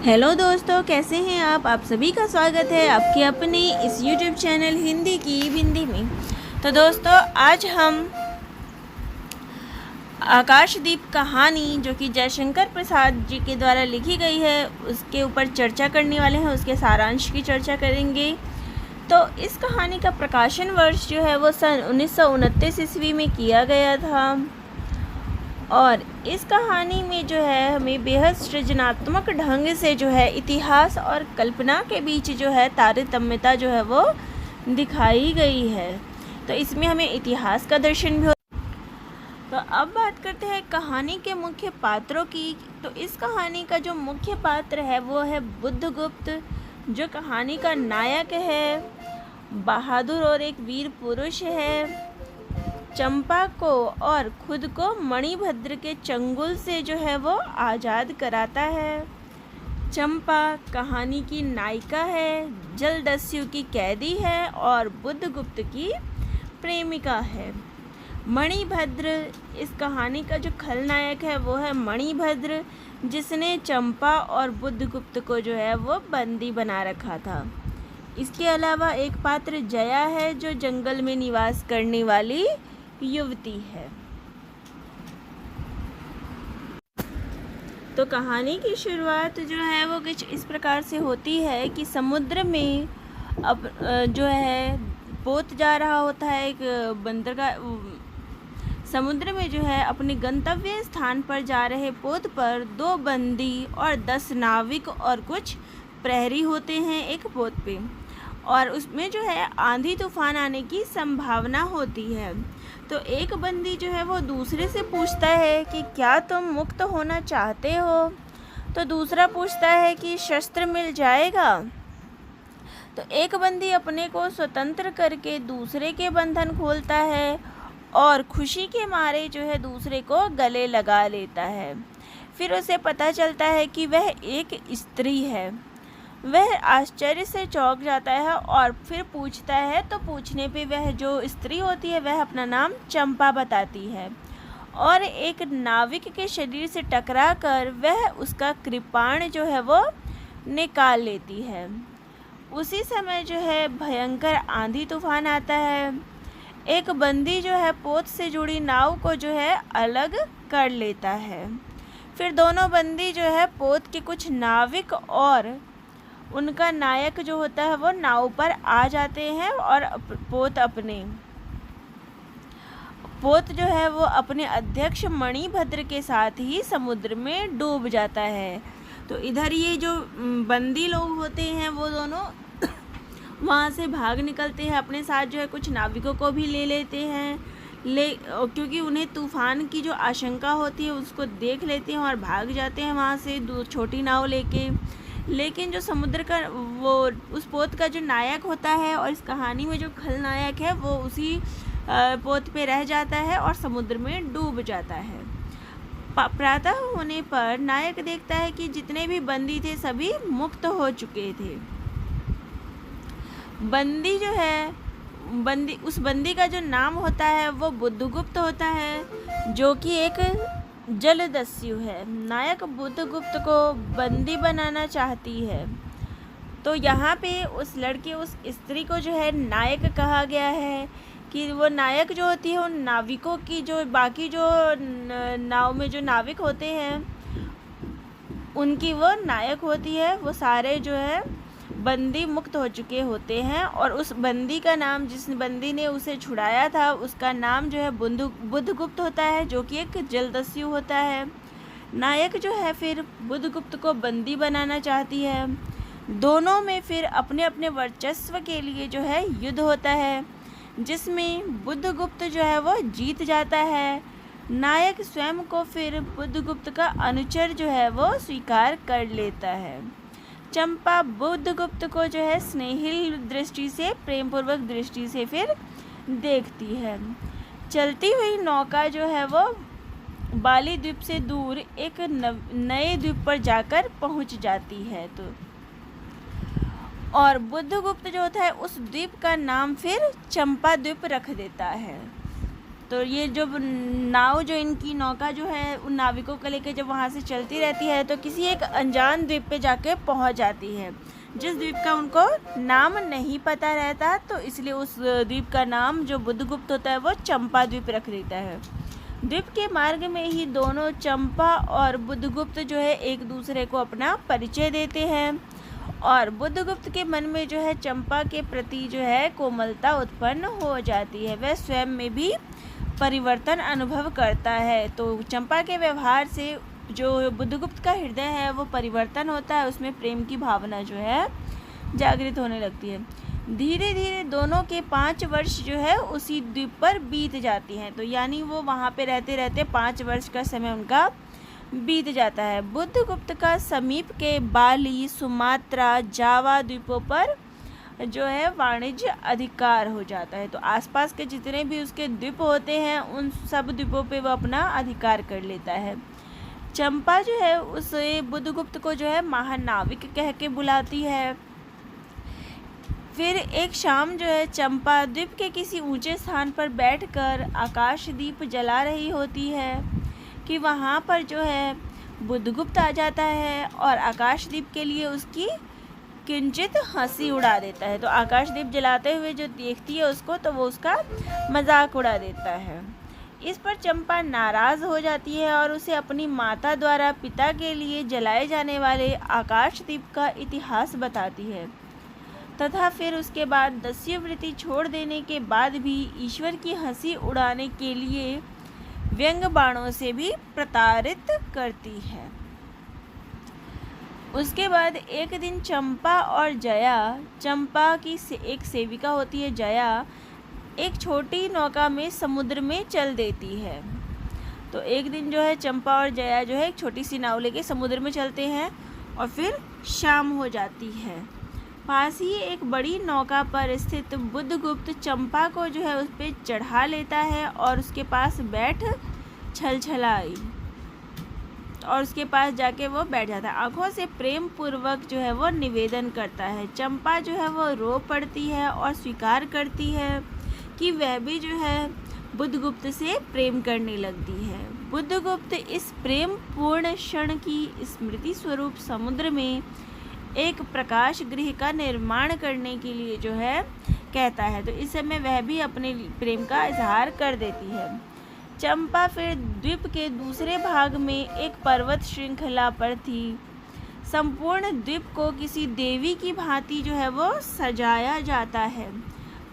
Hello दोस्तों, कैसे हैं आप सभी का स्वागत है आपके अपने इस YouTube चैनल हिंदी की हिंदी में। तो दोस्तों, आज हम आकाशदीप कहानी जो कि जयशंकर प्रसाद जी के द्वारा लिखी गई है उसके ऊपर चर्चा करने वाले हैं। उसके सारांश की चर्चा करेंगे। तो इस कहानी का प्रकाशन वर्ष जो है वो सन 1929 ईस्वी में किया गया था। और इस कहानी में जो है हमें बेहद सृजनात्मक ढंग से जो है इतिहास और कल्पना के बीच जो है तारतम्यता जो है वो दिखाई गई है। तो इसमें हमें इतिहास का दर्शन भी हो। तो अब बात करते हैं कहानी के मुख्य पात्रों की। तो इस कहानी का जो मुख्य पात्र है वो है बुद्धगुप्त, जो कहानी का नायक है, बहादुर और एक वीर पुरुष है। चंपा को और खुद को मणिभद्र के चंगुल से जो है वो आज़ाद कराता है। चंपा कहानी की नायिका है, जलदस्यु की कैदी है और बुद्धगुप्त की प्रेमिका है। मणिभद्र, इस कहानी का जो खलनायक है वो है मणिभद्र, जिसने चंपा और बुद्धगुप्त को जो है वो बंदी बना रखा था। इसके अलावा एक पात्र जया है, जो जंगल में निवास करने वाली युवती है। तो कहानी की शुरुआत जो है वो कुछ इस प्रकार से होती है कि समुद्र में अब जो है पोत जा रहा होता है। एक बंदरगाह समुद्र में जो है अपने गंतव्य स्थान पर जा रहे पोत पर 2 बंदी और 10 नाविक और कुछ प्रहरी होते हैं एक पोत पे। और उसमें जो है आंधी तूफान आने की संभावना होती है। तो एक बंदी जो है वो दूसरे से पूछता है कि क्या तुम मुक्त होना चाहते हो? तो दूसरा पूछता है कि शस्त्र मिल जाएगा? तो एक बंदी अपने को स्वतंत्र करके दूसरे के बंधन खोलता है और खुशी के मारे जो है दूसरे को गले लगा लेता है। फिर उसे पता चलता है कि वह एक स्त्री है। वह आश्चर्य से चौंक जाता है और फिर पूछता है। तो पूछने पे वह जो स्त्री होती है वह अपना नाम चंपा बताती है और एक नाविक के शरीर से टकराकर वह उसका कृपाण जो है वो निकाल लेती है। उसी समय जो है भयंकर आंधी तूफान आता है। एक बंदी जो है पोत से जुड़ी नाव को जो है अलग कर लेता है। फिर दोनों बंदी जो है पोत के कुछ नाविक और उनका नायक जो होता है वो नाव पर आ जाते हैं और पोत जो है वो अपने अध्यक्ष मणिभद्र के साथ ही समुद्र में डूब जाता है। तो इधर ये जो बंदी लोग होते हैं वो दोनों वहाँ से भाग निकलते हैं। अपने साथ जो है कुछ नाविकों को भी ले लेते हैं, क्योंकि उन्हें तूफान की जो आशंका होती है उसको देख लेते हैं और भाग जाते हैं वहाँ से छोटी नाव लेके। लेकिन जो समुद्र का वो उस पोत का जो नायक होता है और इस कहानी में जो खलनायक है वो उसी पोत पे रह जाता है और समुद्र में डूब जाता है। प्रातः होने पर नायक देखता है कि जितने भी बंदी थे सभी मुक्त हो चुके थे। बंदी जो है उस बंदी का जो नाम होता है वो बुद्धगुप्त होता है, जो कि एक जलदस्यु है। नायक बुद्धगुप्त को बंदी बनाना चाहती है। तो यहाँ पे उस स्त्री को जो है नायक कहा गया है कि वो नायक जो होती है उन नाविकों की, जो बाकी जो नाव में जो नाविक होते हैं उनकी वो नायक होती है। वो सारे जो है बंदी मुक्त हो चुके होते हैं और उस बंदी का नाम, जिस बंदी ने उसे छुड़ाया था, उसका नाम जो है बुद्धगुप्त होता है, जो कि एक जलदस्यु होता है। नायक जो है फिर बुद्धगुप्त को बंदी बनाना चाहती है। दोनों में फिर अपने अपने वर्चस्व के लिए जो है युद्ध होता है, जिसमें बुद्धगुप्त जो है वो जीत जाता है। नायक स्वयं को फिर बुद्धगुप्त का अनुचर जो है वो स्वीकार कर लेता है। चंपा बुद्धगुप्त को जो है स्नेहिल दृष्टि से, प्रेमपूर्वक दृष्टि से फिर देखती है। चलती हुई नौका जो है वो बाली द्वीप से दूर एक नए द्वीप पर जाकर पहुंच जाती है। तो और बुद्धगुप्त जो होता है उस द्वीप का नाम फिर चंपा द्वीप रख देता है। तो ये जब नाव जो इनकी नौका जो है उन नाविकों को लेकर जब वहाँ से चलती रहती है तो किसी एक अनजान द्वीप पे जाके पहुँच जाती है, जिस द्वीप का उनको नाम नहीं पता रहता, तो इसलिए उस द्वीप का नाम जो बुद्धगुप्त होता है वो चंपा द्वीप रख देता है। द्वीप के मार्ग में ही दोनों चंपा और बुद्धगुप्त जो है एक दूसरे को अपना परिचय देते हैं और बुद्धगुप्त के मन में जो है चंपा के प्रति जो है कोमलता उत्पन्न हो जाती है। वह स्वयं में भी परिवर्तन अनुभव करता है। तो चंपा के व्यवहार से जो बुद्धगुप्त का हृदय है वो परिवर्तन होता है, उसमें प्रेम की भावना जो है जागृत होने लगती है। धीरे धीरे दोनों के 5 वर्ष जो है उसी द्वीप पर बीत जाती हैं। तो यानी वो वहाँ पे रहते रहते 5 वर्ष का समय उनका बीत जाता है। बुद्धगुप्त का समीप के बाली, सुमात्रा, जावा द्वीपों पर जो है वाणिज्य अधिकार हो जाता है। तो आसपास के जितने भी उसके द्वीप होते हैं उन सब द्वीपों पे वो अपना अधिकार कर लेता है। चंपा जो है उसे बुद्धगुप्त को जो है महानाविक कह के बुलाती है। फिर एक शाम जो है चंपा द्वीप के किसी ऊंचे स्थान पर बैठकर आकाशदीप जला रही होती है कि वहाँ पर जो है बुद्धगुप्त आ जाता है और आकाशदीप के लिए उसकी किंचित हंसी उड़ा देता है। तो आकाशदीप जलाते हुए जो देखती है उसको, तो वो उसका मजाक उड़ा देता है। इस पर चंपा नाराज़ हो जाती है और उसे अपनी माता द्वारा पिता के लिए जलाए जाने वाले आकाशदीप का इतिहास बताती है तथा फिर उसके बाद दस्युवृत्ति छोड़ देने के बाद भी ईश्वर की हंसी उड़ाने के लिए व्यंग बाणों से भी प्रताड़ित करती है। उसके बाद एक दिन चंपा और जया, चंपा की एक सेविका होती है जया, एक छोटी नौका में समुद्र में चल देती है। तो एक दिन जो है चंपा और जया जो है एक छोटी सी नाव लेके समुद्र में चलते हैं और फिर शाम हो जाती है। पास ही एक बड़ी नौका पर स्थित बुद्धगुप्त चंपा को जो है उस पर चढ़ा लेता है और उसके पास जाके वो बैठ जाता है। आंखों से प्रेम पूर्वक जो है वो निवेदन करता है। चंपा जो है वो रो पड़ती है और स्वीकार करती है कि वह भी जो है बुद्धगुप्त से प्रेम करने लगती है। बुद्धगुप्त इस प्रेम पूर्ण क्षण की स्मृति स्वरूप समुद्र में एक प्रकाश गृह का निर्माण करने के लिए जो है कहता है। तो इस समय वह भी अपने प्रेम का इजहार कर देती है। चंपा फिर द्वीप के दूसरे भाग में एक पर्वत श्रृंखला पर थी। संपूर्ण द्वीप को किसी देवी की भांति जो है वो सजाया जाता है।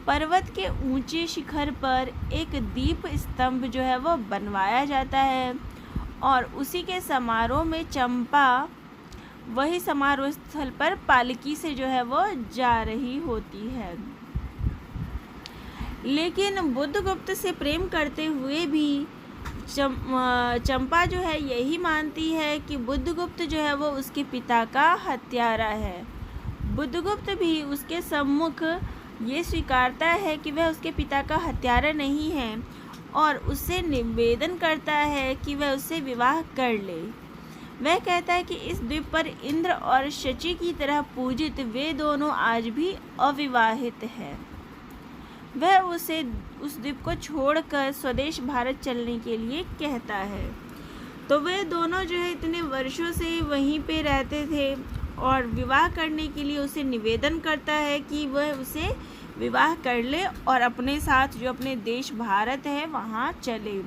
पर्वत के ऊंचे शिखर पर एक दीप स्तंभ जो है वो बनवाया जाता है और उसी के समारोह में चंपा वही समारोह स्थल पर पालकी से जो है वो जा रही होती है। लेकिन बुद्धगुप्त से प्रेम करते हुए भी चंपा जो है यही मानती है कि बुद्धगुप्त जो है वो उसके पिता का हत्यारा है। बुद्धगुप्त भी उसके सम्मुख ये स्वीकारता है कि वह उसके पिता का हत्यारा नहीं है और उससे निवेदन करता है कि वह उससे विवाह कर ले। वह कहता है कि इस द्वीप पर इंद्र और शची की तरह पूजित वे दोनों आज भी अविवाहित हैं। वह उसे उस द्वीप को छोड़कर स्वदेश भारत चलने के लिए कहता है। तो वे दोनों जो है इतने वर्षों से वहीं पे रहते थे और विवाह करने के लिए उसे निवेदन करता है कि वह उसे विवाह कर ले और अपने साथ जो अपने देश भारत है वहाँ चले।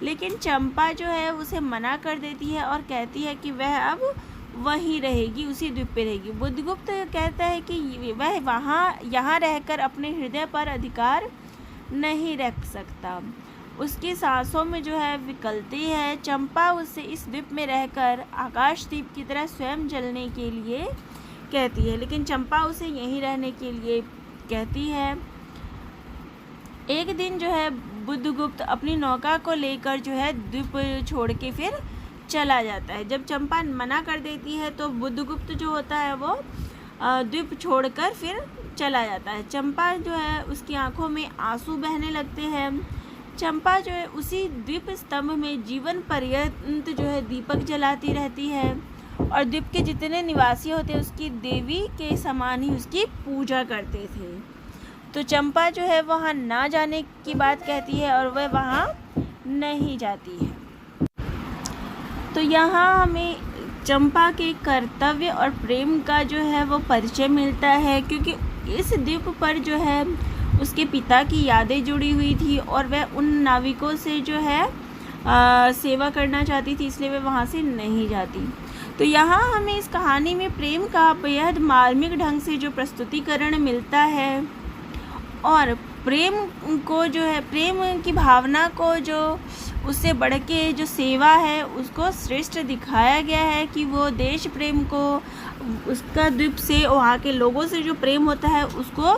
लेकिन चंपा जो है उसे मना कर देती है और कहती है कि वह अब वहीं रहेगी, उसी द्वीप पे रहेगी। बुद्धगुप्त कहता है कि वह यहाँ रहकर अपने हृदय पर अधिकार नहीं रख सकता। उसकी सांसों में जो है विकलती है। चंपा उससे इस द्वीप में रहकर आकाशदीप की तरह स्वयं जलने के लिए कहती है, लेकिन चंपा उसे यहीं रहने के लिए कहती है। एक दिन जो है बुद्धगुप्त अपनी नौका को लेकर जो है द्वीप छोड़ के फिर चला जाता है। जब चंपा मना कर देती है तो बुद्धगुप्त जो होता है वो द्वीप छोड़कर फिर चला जाता है। चंपा जो है उसकी आंखों में आंसू बहने लगते हैं। चंपा जो है उसी द्वीप स्तंभ में जीवन पर्यंत जो है दीपक जलाती रहती है और द्वीप के जितने निवासी होते हैं उसकी देवी के समान ही उसकी पूजा करते थे। तो चंपा जो है वहाँ ना जाने की बात कहती है और वह वहाँ नहीं जाती है। तो यहाँ हमें चंपा के कर्तव्य और प्रेम का जो है वो परिचय मिलता है, क्योंकि इस द्वीप पर जो है उसके पिता की यादें जुड़ी हुई थी और वह उन नाविकों से जो है सेवा करना चाहती थी, इसलिए वह वहाँ से नहीं जाती। तो यहाँ हमें इस कहानी में प्रेम का बेहद मार्मिक ढंग से जो प्रस्तुतिकरण मिलता है और प्रेम को जो है, प्रेम की भावना को जो उससे बढ़ के जो सेवा है उसको श्रेष्ठ दिखाया गया है कि वो देश प्रेम को, उसका द्वीप से, वहाँ के लोगों से जो प्रेम होता है उसको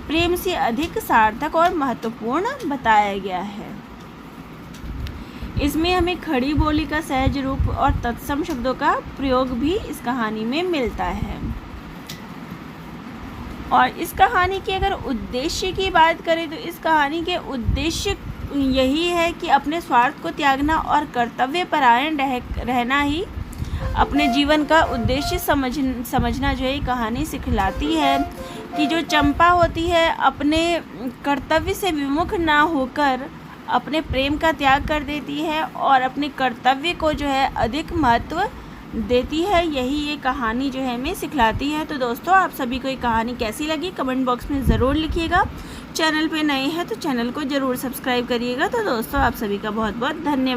प्रेम से अधिक सार्थक और महत्वपूर्ण बताया गया है। इसमें हमें खड़ी बोली का सहज रूप और तत्सम शब्दों का प्रयोग भी इस कहानी में मिलता है। और इस कहानी के अगर उद्देश्य की बात करें तो इस कहानी के उद्देश्य यही है कि अपने स्वार्थ को त्यागना और कर्तव्य परायण रहना ही अपने जीवन का उद्देश्य समझना जो है ये कहानी सिखलाती है कि जो चंपा होती है अपने कर्तव्य से विमुख ना होकर अपने प्रेम का त्याग कर देती है और अपने कर्तव्य को जो है अधिक महत्व देती है। यही ये कहानी जो है हमें सिखलाती है। तो दोस्तों, आप सभी को ये कहानी कैसी लगी कमेंट बॉक्स में ज़रूर लिखिएगा। चैनल पे नए हैं तो चैनल को ज़रूर सब्सक्राइब करिएगा। तो दोस्तों, आप सभी का बहुत बहुत धन्यवाद।